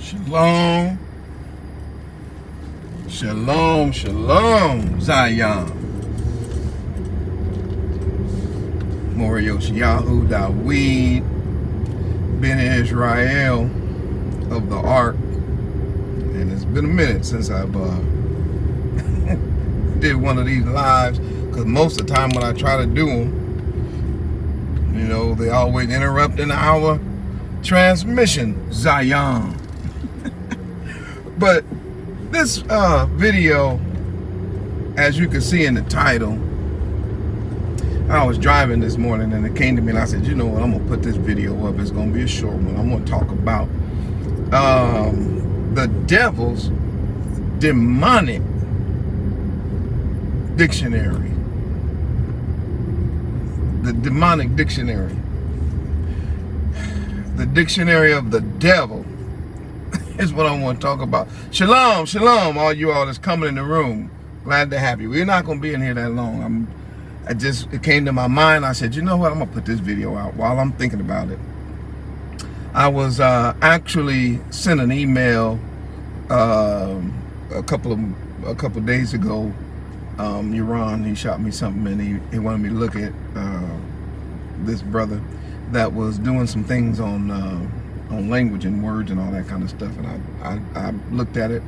Shalom, shalom, shalom, Zion. Morios Yahu Dawid Ben Israel of the ARK. And it's been a minute since I've did one of these lives, because most of the time when I try to do them, you know, they always interrupting our transmission, Zion. But this video, as you can see in the title, I was driving this morning and it came to me and I said, you know what, I'm gonna put this video up. It's gonna be a short one. I'm gonna talk about the devil's demonic dictionary. The demonic dictionary. The dictionary of the devil is what I want to talk about. Shalom, shalom, all you all that's coming in the room. Glad to have you. We're not going to be in here that long. It came to my mind. I said, you know what? I'm going to put this video out while I'm thinking about it. I was actually sent an email a couple of days ago. Iran, he shot me something and he wanted me to look at this brother that was doing some things on language and words and all that kind of stuff, and I looked at it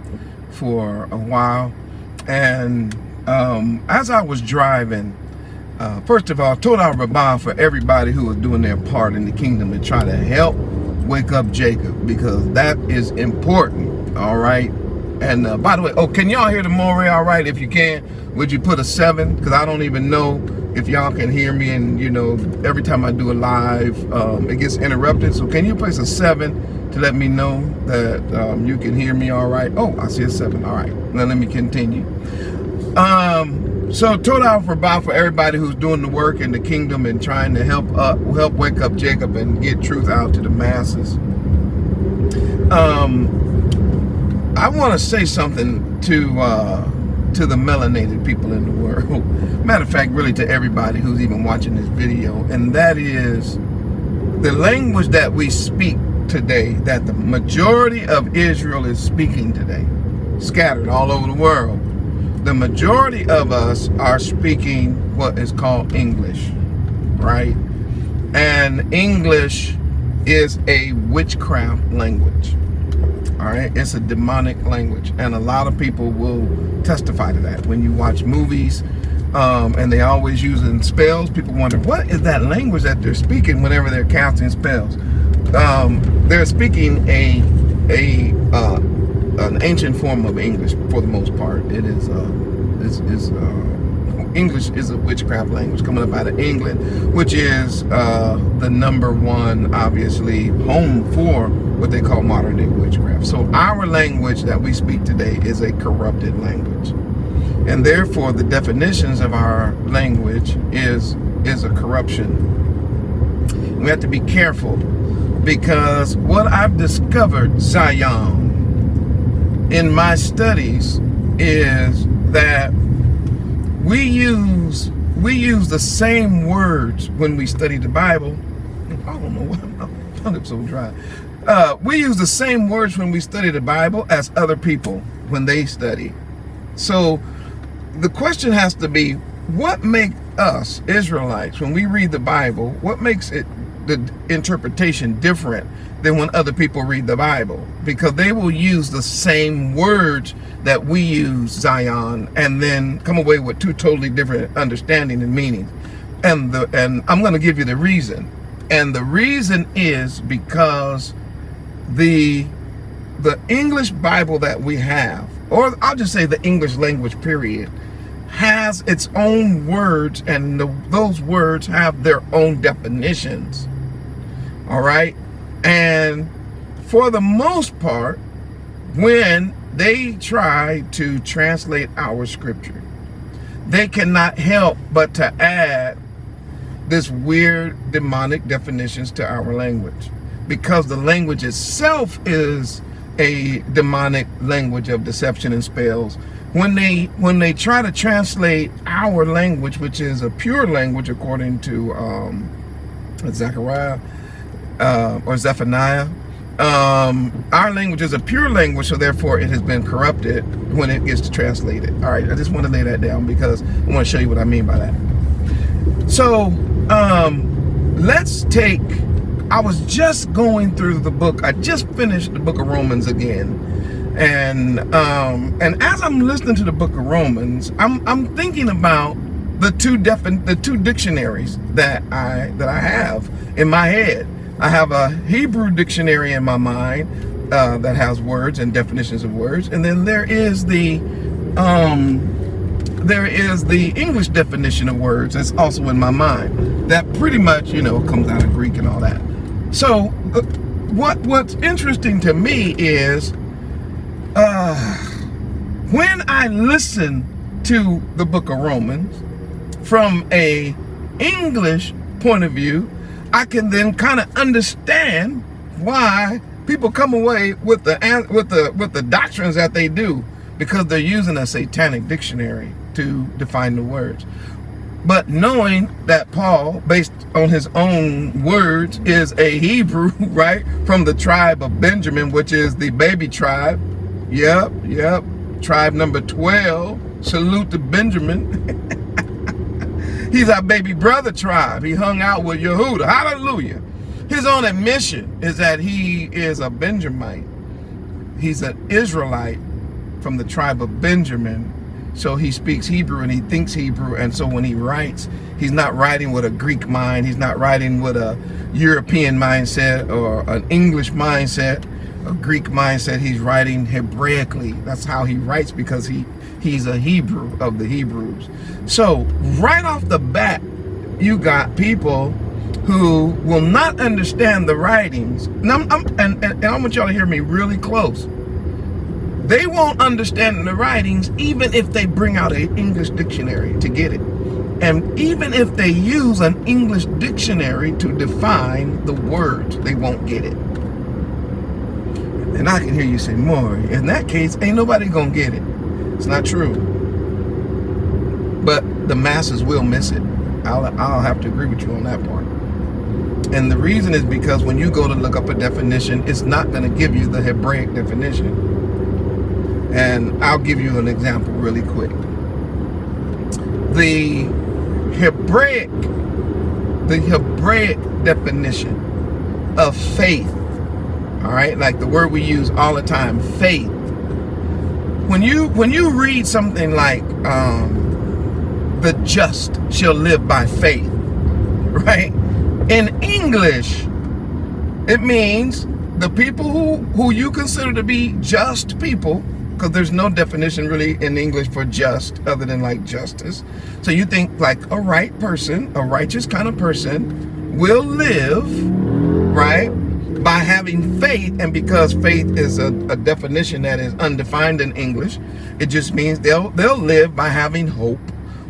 for a while, and as I was driving, first of all, Torah Rabbah for everybody who was doing their part in the kingdom to try to help wake up Jacob, because that is important. All right. And by the way, can y'all hear the Mori all right? If you can, would you put a 7? Because I don't even know if y'all can hear me, and you know, every time I do a live, it gets interrupted. So can you place a 7 to let me know that you can hear me all right? Oh, I see a 7. All right, now let me continue. So Torah Rabbah for everybody who's doing the work in the kingdom and trying to help wake up Jacob and get truth out to the masses. I want to say something to the melanated people in the world. Matter of fact, really to everybody who's even watching this video, and that is the language that we speak today, that the majority of Israel is speaking today, scattered all over the world. The majority of us are speaking what is called English, right? And English is a witchcraft language. All right, it's a demonic language, and a lot of people will testify to that. When you watch movies, and they always using spells, people wonder what is that language that they're speaking whenever they're casting spells. They're speaking an ancient form of English for the most part. It is English is a witchcraft language coming up out of England, which is the #1, obviously, home for what they call modern day witchcraft. So our language that we speak today is a corrupted language, and therefore the definitions of our language is a corruption. We have to be careful, because what I've discovered, Zion, in my studies is that we use the same words when we study the Bible. I don't know why my lips so dry. We use the same words when we study the Bible as other people when they study. So the question has to be, what makes us Israelites, when we read the Bible, what makes it the interpretation different than when other people read the Bible? Because they will use the same words that we use, Zion, and then come away with two totally different understanding and meanings. And I'm going to give you the reason. And the reason is because the English Bible that we have, or I'll just say the English language period, has its own words, and those words have their own definitions. All right. And for the most part, when they try to translate our scripture, they cannot help but to add this weird demonic definitions to our language, because the language itself is a demonic language of deception and spells. When they try to translate our language, which is a pure language according to Zechariah or Zephaniah, our language is a pure language, so therefore it has been corrupted when it gets translated. All right, I just want to lay that down because I want to show you what I mean by that. So let's take, I was just going through the book, I just finished the book of Romans again, and as I'm listening to the book of Romans, I'm thinking about the two dictionaries that I have in my head. I have a Hebrew dictionary in my mind that has words and definitions of words, and then there is the English definition of words that's also in my mind. That pretty much, comes out of Greek and all that. So what's interesting to me is when I listen to the book of Romans from a English point of view, I can then kind of understand why people come away with the doctrines that they do, because they're using a satanic dictionary to define the words. But knowing that Paul, based on his own words, is a Hebrew, right, from the tribe of Benjamin, which is the baby tribe. Yep, tribe number 12. Salute to Benjamin. He's our baby brother tribe. He hung out with Yehuda. Hallelujah. His own admission is that he is a Benjamite. He's an Israelite from the tribe of Benjamin. So he speaks Hebrew and he thinks Hebrew. And so when he writes, he's not writing with a Greek mind. He's not writing with a European mindset or an English mindset, a Greek mindset. He's writing Hebraically. That's how he writes, because he's a Hebrew of the Hebrews. So right off the bat, you got people who will not understand the writings. And I want y'all to hear me really close. They won't understand the writings even if they bring out an English dictionary to get it. And even if they use an English dictionary to define the words, they won't get it. And I can hear you say, Maury, in that case, ain't nobody gonna get it. It's not true. But the masses will miss it. I'll have to agree with you on that part. And the reason is because when you go to look up a definition, it's not going to give you the Hebraic definition. And I'll give you an example really quick. The Hebraic definition of faith, all right, like the word we use all the time, faith. When you read something like the just shall live by faith, right? In English, it means the people who you consider to be just people, because there's no definition really in English for just other than like justice. So you think like a right person, a righteous kind of person will live, right, by having faith. And because faith is a definition that is undefined in English, it just means they'll live by having hope,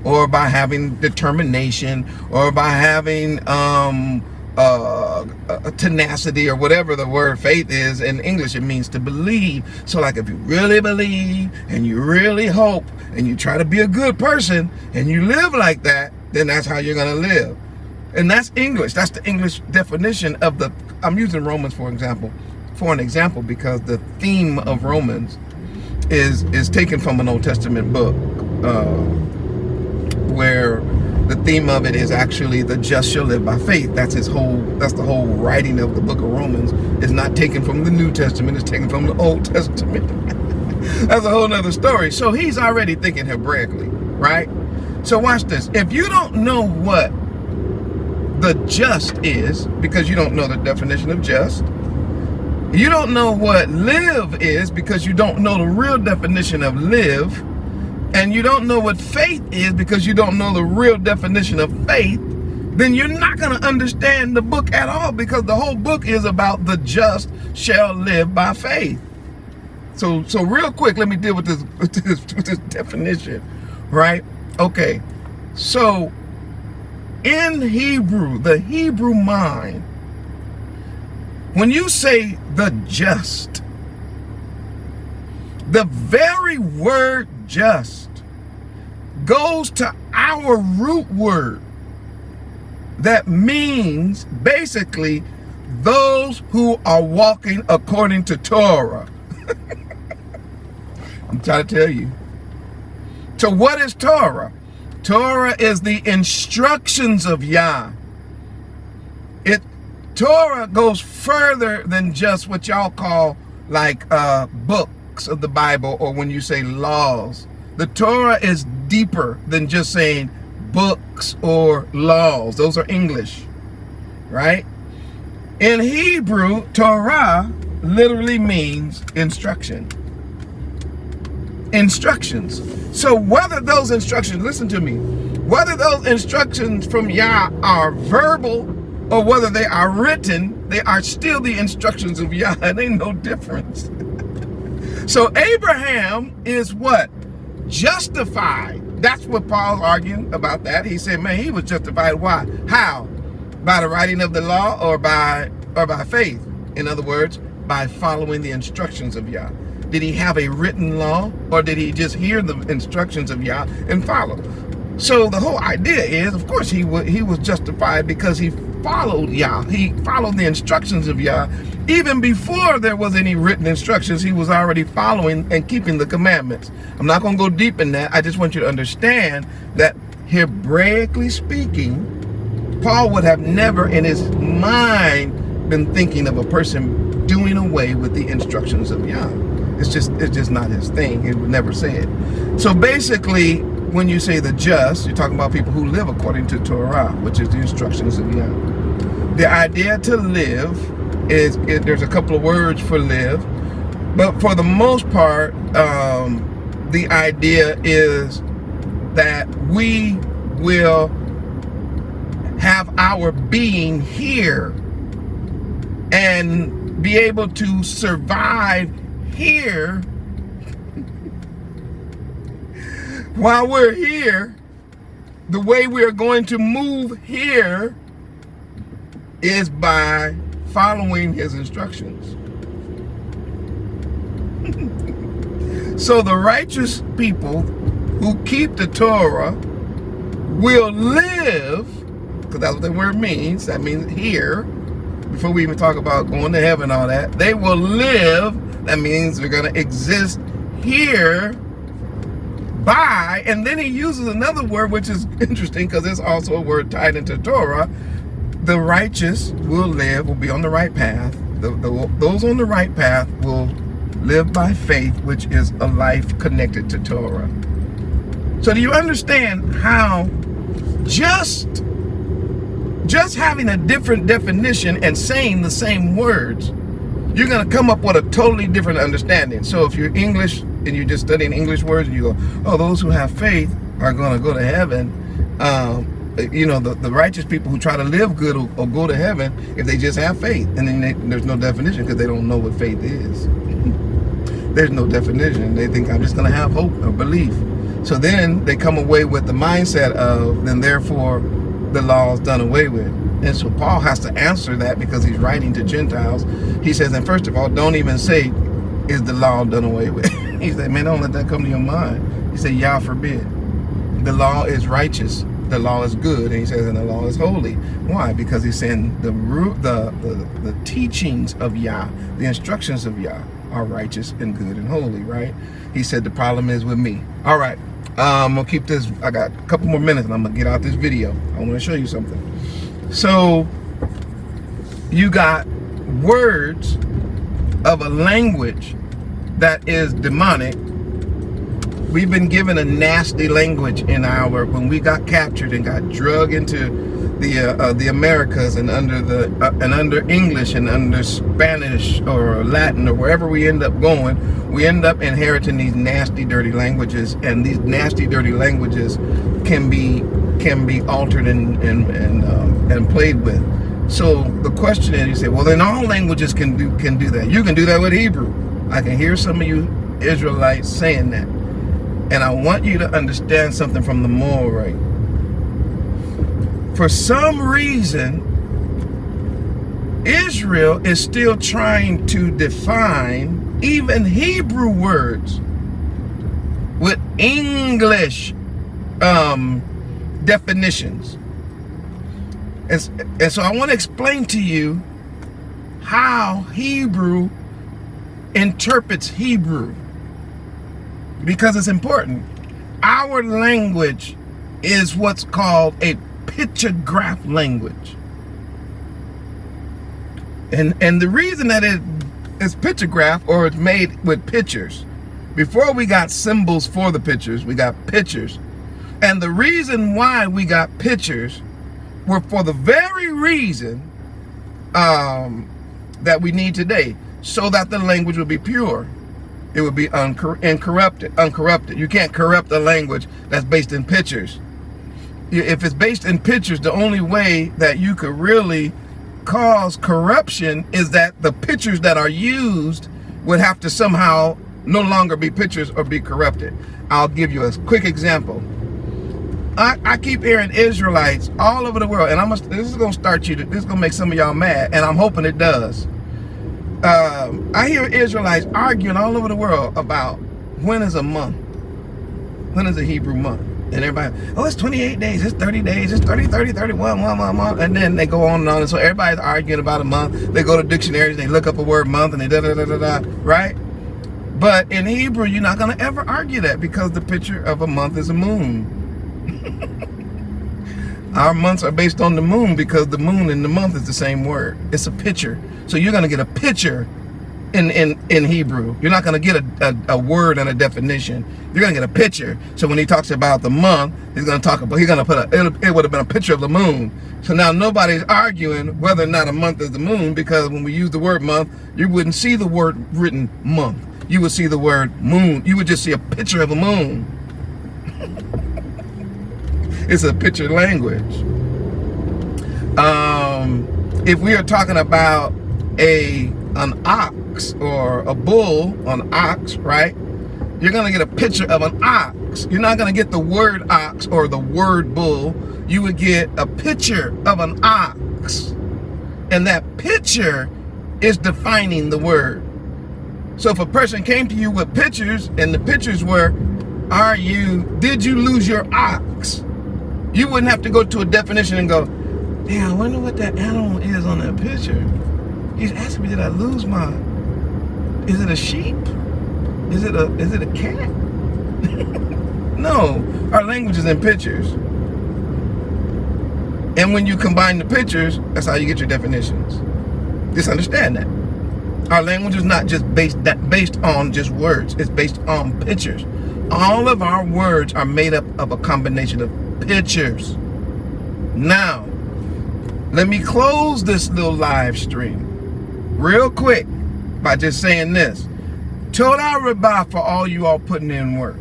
or by having determination, or by having tenacity, or whatever the word faith is in English. It means to believe. So like if you really believe and you really hope and you try to be a good person and you live like that, then that's how you're going to live. And that's English. That's the English definition of the, I'm using Romans for an example because the theme of Romans is taken from an Old Testament book, where the theme of it is actually the just shall live by faith. That's the whole writing of the book of Romans. It's not taken from the New Testament, it's taken from the Old Testament. That's a whole nother story. So he's already thinking Hebraically, right? So watch this. If you don't know what the just is, because you don't know the definition of just, you don't know what live is because you don't know the real definition of live, and you don't know what faith is because you don't know the real definition of faith, then you're not going to understand the book at all, because the whole book is about the just shall live by faith. So real quick, let me deal with this definition, right? Okay, so in Hebrew, the Hebrew mind, when you say the just, the very word just goes to our root word that means basically those who are walking according to Torah. I'm trying to tell you. So what is Torah? Torah is the instructions of Yah. Torah goes further than just what y'all call like books of the Bible, or when you say laws. The Torah is deeper than just saying books or laws. Those are English, right? In Hebrew, Torah literally means instruction. Instructions. So whether those instructions, listen to me, whether those instructions from Yah are verbal or whether they are written, they are still the instructions of Yah. It ain't no difference. So Abraham is what? Justified. That's what Paul's arguing about that. He said, man, he was justified. Why? How? By the writing of the law or by faith? In other words, by following the instructions of Yah. Did he have a written law, or did he just hear the instructions of Yah and follow? So the whole idea is, of course, he was justified because he followed Yah. He followed the instructions of Yah. Even before there was any written instructions, he was already following and keeping the commandments. I'm not going to go deep in that. I just want you to understand that Hebraically speaking, Paul would have never in his mind been thinking of a person doing away with the instructions of Yah. It's just not his thing. He would never say it. So basically, when you say the just, you're talking about people who live according to Torah, which is the instructions of Yah. The idea to live is, there's a couple of words for live, but for the most part, the idea is that we will have our being here and be able to survive here while we're here. The way we're going to move here is by following his instructions. So the righteous people who keep the Torah will live, because that's what the word means. That means here. Before we even talk about going to heaven and all that, they will live. That means they're going to exist here by, and then he uses another word which is interesting because it's also a word tied into Torah. The righteous will live, will be on the right path. Those on the right path will live by faith, which is a life connected to Torah. So do you understand how just having a different definition and saying the same words, you're going to come up with a totally different understanding. So if you're English and you're just studying English words and you go, oh, those who have faith are going to go to heaven. You know, the righteous people who try to live good will go to heaven if they just have faith. And then there's no definition because they don't know what faith is. There's no definition. They think I'm just going to have hope or belief. So then they come away with the mindset of, then therefore the law is done away with. And so Paul has to answer that because he's writing to Gentiles. He says, and first of all, don't even say, is the law done away with? He said, man, don't let that come to your mind. He said, Yah forbid. The law is righteous. The law is good. And he says, and the law is holy. Why? Because he's saying the teachings of Yah, the instructions of Yah are righteous and good and holy, right? He said, the problem is with me. All right. I'm going to keep this. I got a couple more minutes and I'm going to get out this video. I want to show you something. So you got words of a language that is demonic. We've been given a nasty language in when we got captured and got drugged into the Americas and under English and under Spanish or Latin or wherever we end up going, we end up inheriting these nasty, dirty languages, and these nasty, dirty languages can be altered and played with. So the question is, you say, well, then all languages can do that. You can do that with Hebrew. I can hear some of you Israelites saying that. And I want you to understand something from the Morah. For some reason, Israel is still trying to define even Hebrew words with English definitions. And so I want to explain to you how Hebrew interprets Hebrew, because it's important. Our language is what's called a pictograph language. And the reason that it is pictograph, or it's made with pictures, before we got symbols for the pictures, we got pictures. And the reason why we got pictures were for the very reason that we need today, so that the language would be pure. It would be uncorrupted. You can't corrupt a language that's based in pictures. If it's based in pictures, the only way that you could really cause corruption is that the pictures that are used would have to somehow no longer be pictures or be corrupted. I'll give you a quick example. I keep hearing Israelites all over the world, and this is gonna start you. This is gonna make some of y'all mad, and I'm hoping it does. I hear Israelites arguing all over the world about when is a month, when is a Hebrew month, and everybody, oh, it's 28 days, it's 30 days, it's 30, 31, 1 month, and then they go on and on, and so everybody's arguing about a month. They go to dictionaries, they look up a word month, and they da-da-da-da-da, right? But in Hebrew, you're not gonna ever argue that, because the picture of a month is a moon. Our months are based on the moon, because the moon and the month is the same word. It's a picture. So you're going to get a picture in Hebrew. You're not going to get a word and a definition. You're going to get a picture. So when he talks about the month, he's going to put it would have been a picture of the moon. So now nobody's arguing whether or not a month is the moon, because when we use the word month, you wouldn't see the word written month. You would see the word moon. You would just see a picture of a moon. It's a picture language. If we are talking about an ox or a bull, an ox, right? You're gonna get a picture of an ox. You're not gonna get the word ox or the word bull. You would get a picture of an ox, and that picture is defining the word. So if a person came to you with pictures, and the pictures were, did you lose your ox? You wouldn't have to go to a definition and go, damn, I wonder what that animal is on that picture. He's asking me, did I lose mine? Is it a sheep? Is it a cat? No, our language is in pictures. And when you combine the pictures, that's how you get your definitions. Just understand that. Our language is not just based on just words. It's based on pictures. All of our words are made up of a combination of pictures. Now, let me close this little live stream real quick by just saying this. Toda Rabbah for all you all putting in work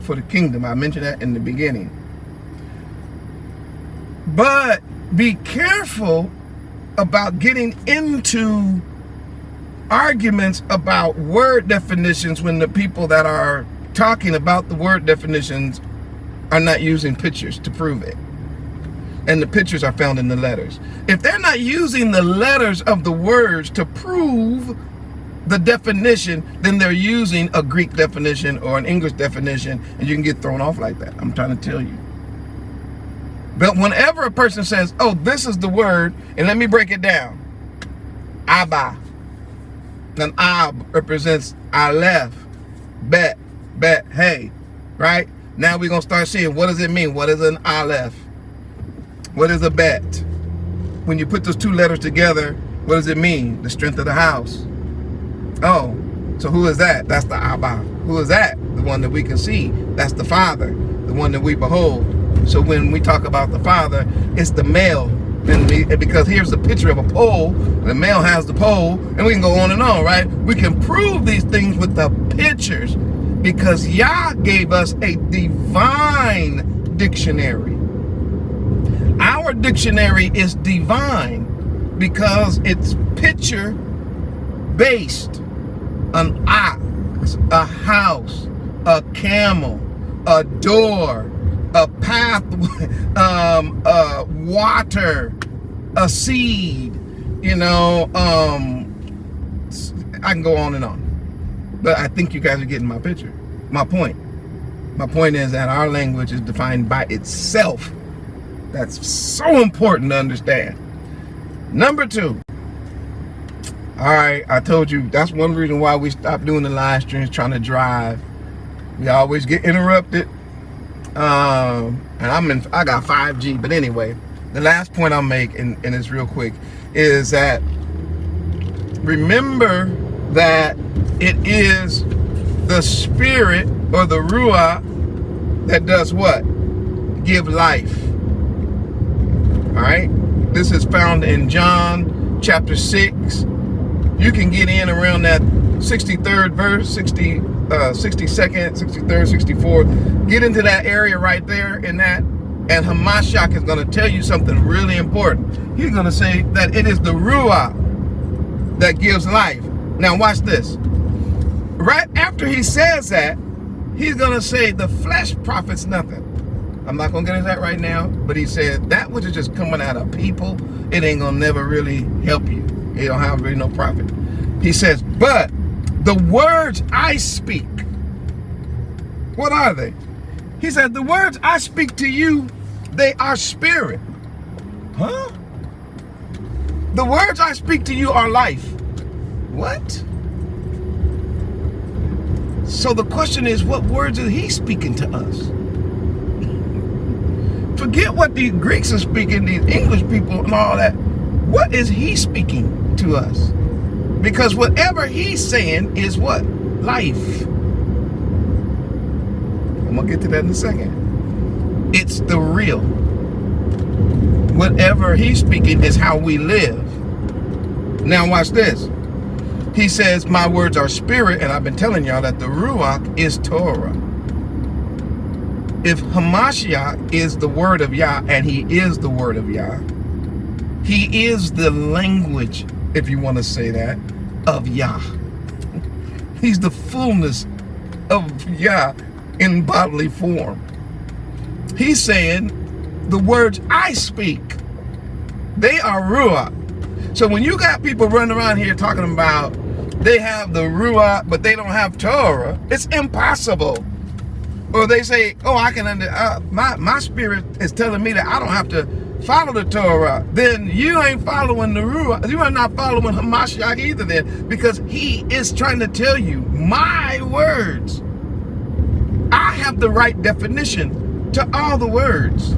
for the kingdom. I mentioned that in the beginning. But be careful about getting into arguments about word definitions when the people that are talking about the word definitions are not using pictures to prove it. And the pictures are found in the letters. If they're not using the letters of the words to prove the definition, then they're using a Greek definition or an English definition, and you can get thrown off like that. I'm trying to tell you. But whenever a person says, oh, this is the word, and let me break it down. Abba. An Ab represents Aleph, Bet, hey, right? Now we're going to start seeing, what does it mean? What is an Aleph? What is a Bet? When you put those two letters together, what does it mean? The strength of the house. Oh, so who is that? That's the Abba. Who is that? The one that we can see. That's the Father, the one that we behold. So when we talk about the Father, it's the male. Because here's a picture of a pole, the male has the pole, and we can go on and on, right? We can prove these things with the pictures because Yah gave us a divine dictionary. Our dictionary is divine because it's picture based. An ox, a house, a camel, a door, a pathway, water, a seed, you know, I can go on and on. But I think you guys are getting my picture. My point. My point is that our language is defined by itself. That's so important to understand. Number two, All right, I told you that's one reason why we stopped doing the live streams, trying to drive. We always get interrupted. And I got 5G, but anyway, the last point I'll make, and it's real quick, is that remember that it is the spirit or the ruach that does what? Give life. All right, this is found in John chapter 6. You can get in around that 63rd verse, 62nd, 63rd, 64th. Get into that area right there in that, and Hamashiach is going to tell you something really important. He's going to say that it is the Ruach that gives life. Now watch this. Right after he says that, he's going to say the flesh profits nothing. I'm not going to get into that right now, but he said that which is just coming out of people, it ain't going to never really help you. It don't have really no profit. He says, but the words I speak, what are they? He said, the words I speak to you, they are spirit. Huh? The words I speak to you are life. What? So the question is, what words is he speaking to us? Forget what the Greeks are speaking, these English people and all that. What is he speaking to us? Because whatever he's saying is what? Life. I'm going to get to that in a second. It's the real. Whatever he's speaking is how we live. Now watch this. He says, my words are spirit, and I've been telling y'all that the Ruach is Torah. If Hamashiach is the word of Yah, and he is the word of Yah, he is the language, if you want to say that, of Yah. He's the fullness of Yah in bodily form. He's saying, the words I speak, they are Ruach. So when you got people running around here talking about they have the Ruach, but they don't have Torah, it's impossible. Or they say, oh, I can my spirit is telling me that I don't have to follow the Torah. Then you ain't following the Ruach. You are not following Hamashiach either then, because he is trying to tell you my words. I have the right definition to all the words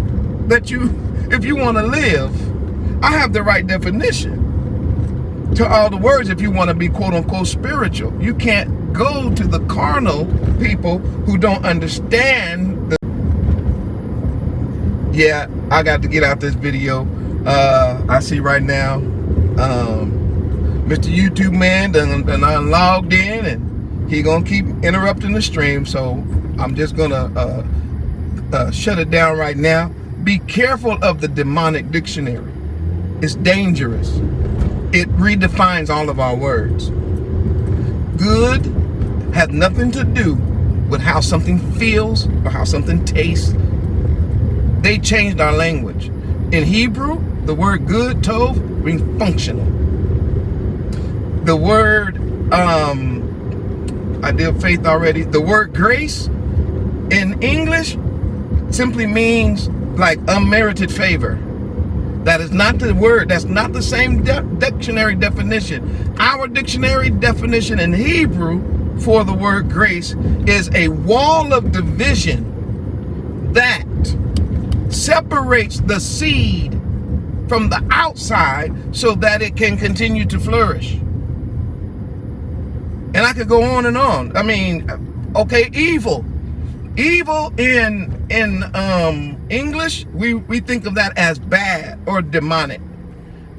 that if you want to live, I have the right definition to all the words if you want to be quote unquote spiritual. You can't go to the carnal people who don't understand the... Yeah, I got to get out this video. I see right now Mr. YouTube man done logged in, and he gonna keep interrupting the stream, so I'm just gonna shut it down right now. Be careful of the demonic dictionary. It's dangerous. It redefines all of our words. Good has nothing to do with how something feels or how something tastes. They changed our language. In Hebrew, the word good, tov, means functional. The word, I did faith already. The word grace in English simply means like unmerited favor. That is not the word. That's not the same dictionary definition. Our dictionary definition in Hebrew for the word grace is a wall of division that separates the seed from the outside so that it can continue to flourish. And I could go on and on. I mean, okay, evil. Evil in English, we think of that as bad or demonic.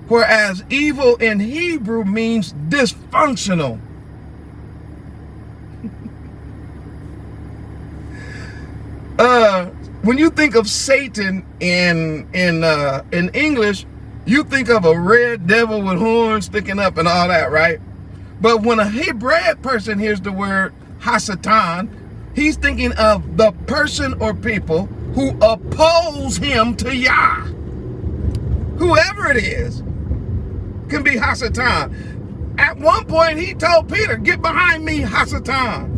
Whereas evil in Hebrew means dysfunctional. When you think of Satan in English, you think of a red devil with horns sticking up and all that, right? But when a Hebraic person hears the word Hasatan, he's thinking of the person or people who oppose him to Yah. Whoever it is can be Hasatan. At one point, he told Peter, get behind me, Hasatan.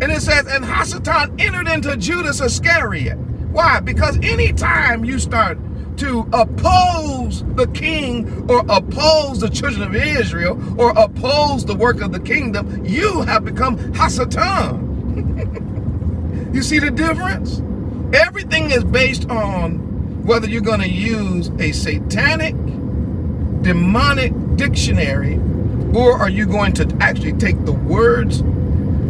And it says, and Hasatan entered into Judas Iscariot. Why? Because anytime you start to oppose the king or oppose the children of Israel or oppose the work of the kingdom, you have become Hasatan. You see the difference? Everything is based on whether you're going to use a satanic, demonic dictionary, or are you going to actually take the words,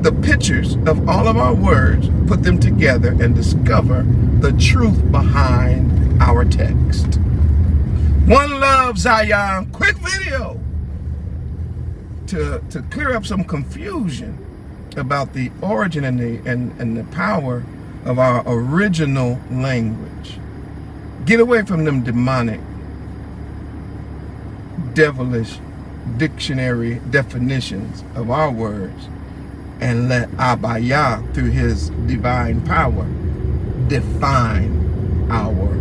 the pictures of all of our words, put them together and discover the truth behind our text. One love, Zion. Quick video to clear up some confusion about the origin and the power of our original language. Get away from them demonic, devilish dictionary definitions of our words and let Abaya, through his divine power, define our words.